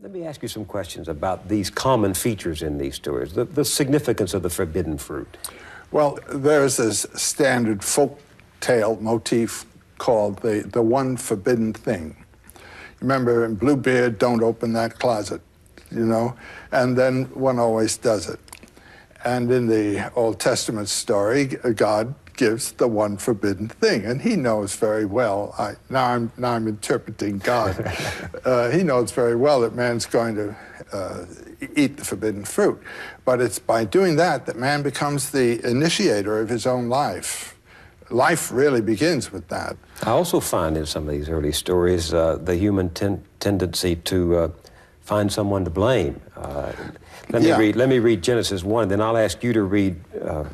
Let me ask you some questions about these common features in these stories, the significance of the forbidden fruit. Well, there's this standard folk tale motif called the one forbidden thing. Remember in Bluebeard, don't open that closet, you know? And then one always does it. And in the Old Testament story, God gives the one forbidden thing, and he knows very well, now I'm interpreting God, he knows very well that man's going to eat the forbidden fruit. But it's by doing that that man becomes the initiator of his own life. Life really begins with that. I also find in some of these early stories the human tendency to find someone to blame. Let me read Genesis 1, then I'll ask you to read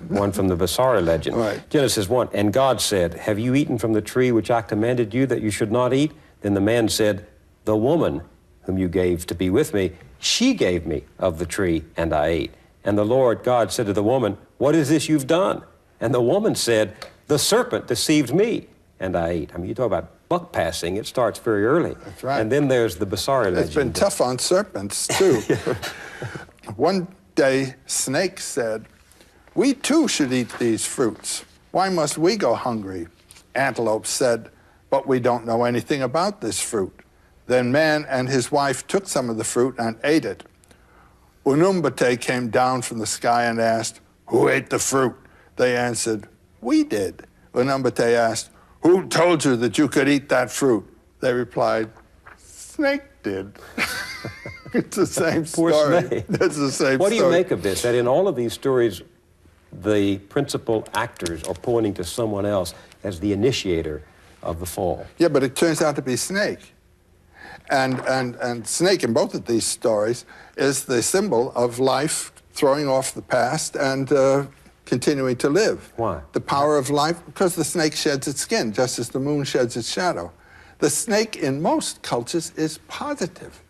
one from the Potere legend. Right. Genesis 1, and God said, have you eaten from the tree which I commanded you that you should not eat? Then the man said, the woman whom you gave to be with me, she gave me of the tree, and I ate. And the Lord God said to the woman, what is this you've done? And the woman said, the serpent deceived me, and I ate. I mean, you talk about buck passing, it starts very early. That's right. And then there's the Potere legend. It's been tough on serpents, too. One day, Snake said, we too should eat these fruits. Why must we go hungry? Antelope said, but we don't know anything about this fruit. Then man and his wife took some of the fruit and ate it. Unumbate came down from the sky and asked, who ate the fruit? They answered, we did. Unumbate asked, who told you that you could eat that fruit? They replied, Snake did. It's the same Poor story. Snake. It's the same What do you story. make of this, that in all of these stories, the principal actors are pointing to someone else as the initiator of the fall? Yeah, but it turns out to be Snake. And Snake in both of these stories is the symbol of life throwing off the past and continuing to live. Why? The power of life, because the snake sheds its skin, just as the moon sheds its shadow. The snake in most cultures is positive.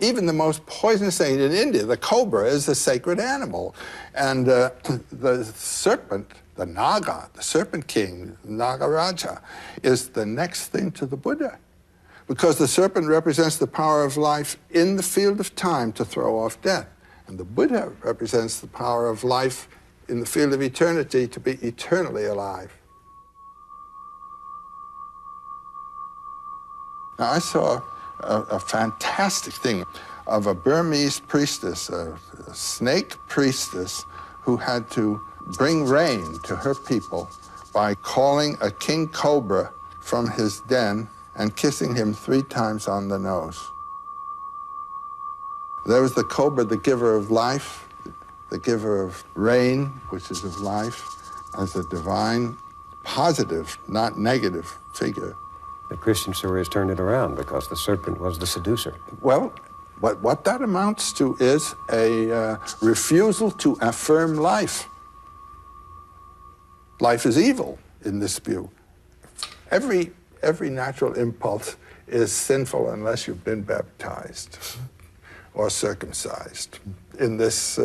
Even the most poisonous thing in India, the cobra, is a sacred animal. And the serpent, the Naga, the serpent king, Nagaraja, is the next thing to the Buddha. Because the serpent represents the power of life in the field of time to throw off death. And the Buddha represents the power of life in the field of eternity to be eternally alive. Now, I saw a fantastic thing of a Burmese priestess, a snake priestess, who had to bring rain to her people by calling a king cobra from his den and kissing him 3 times on the nose. There was the cobra, the giver of life, the giver of rain, which is of life, as a divine, positive, not negative figure. The Christian story has turned it around because the serpent was the seducer. Well, what that amounts to is a refusal to affirm life. Life is evil in this view. Every natural impulse is sinful unless you've been baptized or circumcised in this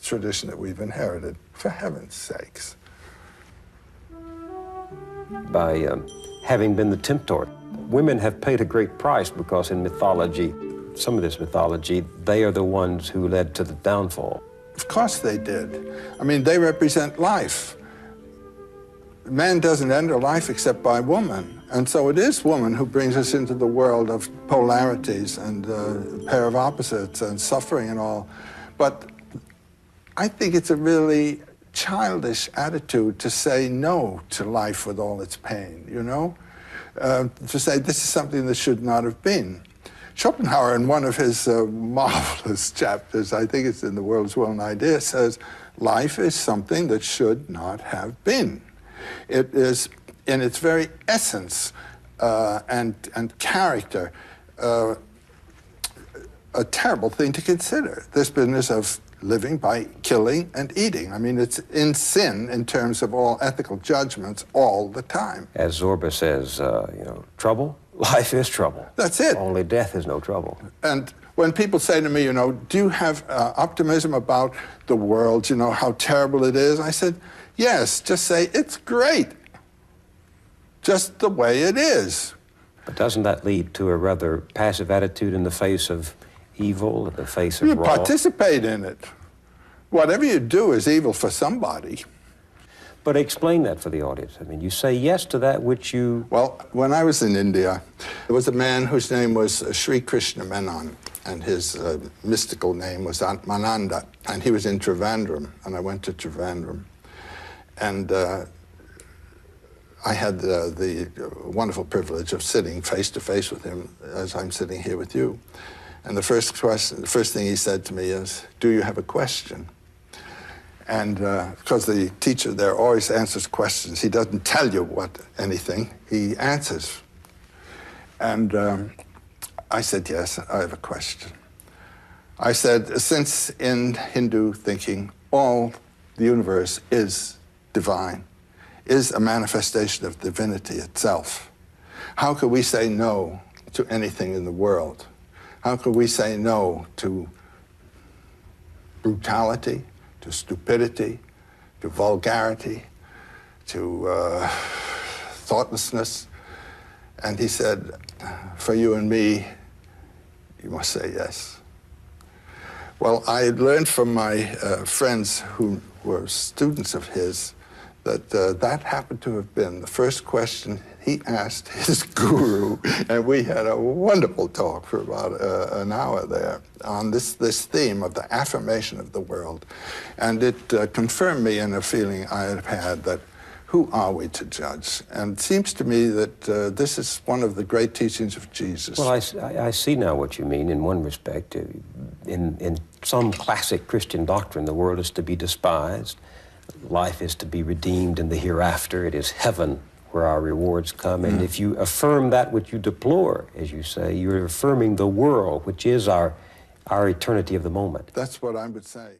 tradition that we've inherited, for heaven's sakes. By having been the tempter, women have paid a great price because in mythology, some of this mythology, they are the ones who led to the downfall. Of course they did. I mean, they represent life. Man doesn't enter life except by woman. And so it is woman who brings us into the world of polarities and a pair of opposites and suffering and all. But I think it's a really childish attitude to say no to life with all its pain, you know? To say this is something that should not have been. Schopenhauer, in one of his marvelous chapters, I think it's in The World's Will and Idea, says, life is something that should not have been. It is, in its very essence and character, a terrible thing to consider. This business of living by killing and eating. I mean, it's in sin in terms of all ethical judgments all the time. As Zorba says, trouble? Life is trouble. That's it. Only death is no trouble. And when people say to me, do you have optimism about the world, how terrible it is? I said, yes, just say it's great. Just the way it is. But doesn't that lead to a rather passive attitude in the face of evil, in the face of You wrong? participate in it. Whatever you do is evil for somebody. But explain that for the audience. I mean, you say yes to that which you... Well, when I was in India, there was a man whose name was Sri Krishna Menon, and his mystical name was Atmananda, and he was in Trivandrum, and I went to Trivandrum. And I had the wonderful privilege of sitting face to face with him as I'm sitting here with you. And the first thing he said to me is, "Do you have a question?" And because the teacher there always answers questions, he doesn't tell you anything, he answers. And I said, "Yes, I have a question." I said, since in Hindu thinking, all the universe is divine, is a manifestation of divinity itself, how could we say no to anything in the world? How could we say no to brutality, to stupidity, to vulgarity, to thoughtlessness? And he said, for you and me, you must say yes. Well, I learned from my friends who were students of his that that happened to have been the first question he asked his guru, and we had a wonderful talk for about an hour there on this theme of the affirmation of the world. And it confirmed me in a feeling I had had that who are we to judge? And it seems to me that this is one of the great teachings of Jesus. Well, I see now what you mean in one respect. In some classic Christian doctrine, the world is to be despised. Life is to be redeemed in the hereafter. It is heaven where our rewards come. And if you affirm that which you deplore, as you say, you're affirming the world, which is our eternity of the moment. That's what I would say.